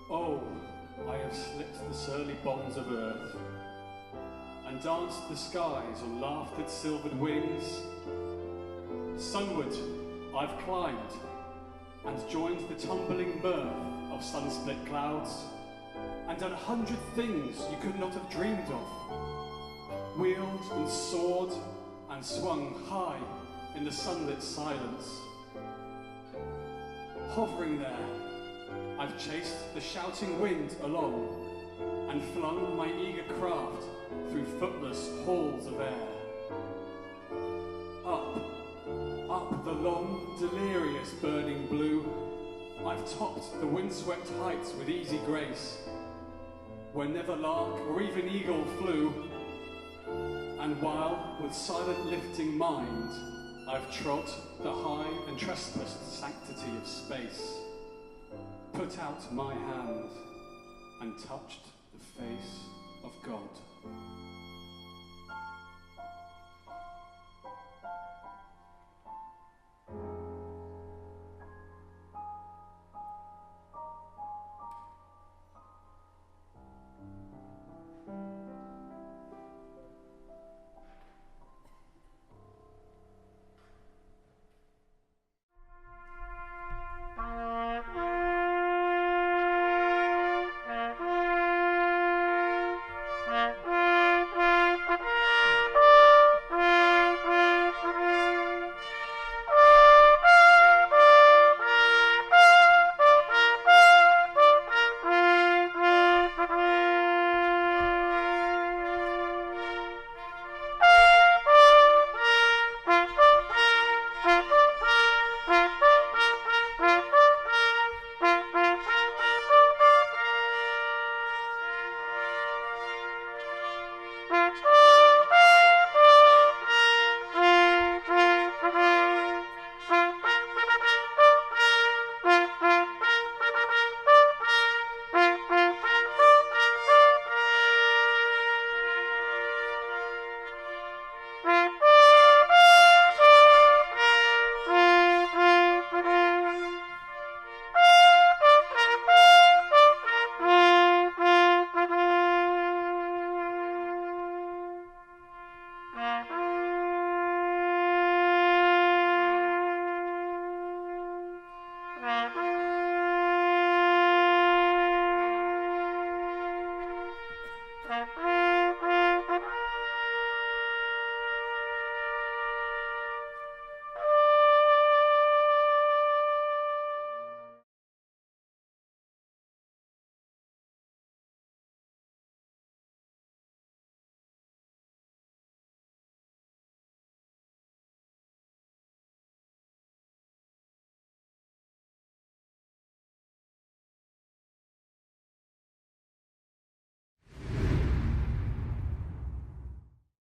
Oh, I have slit the surly bonds of earth, and danced the skies or laughed at silvered wings. Sunward I've climbed, and joined the tumbling mirth of sun-split clouds, and done 100 things you could not have dreamed of, wheeled and soared and swung high in the sunlit silence. Hovering there, I've chased the shouting wind along, and flung my eager craft through footless halls of air. Up the long, delirious burning blue, I've topped the windswept heights with easy grace, where never lark or even eagle flew, and while, with silent lifting mind, I've trod the high and trespassed sanctity of space, put out my hand and touched the face of God.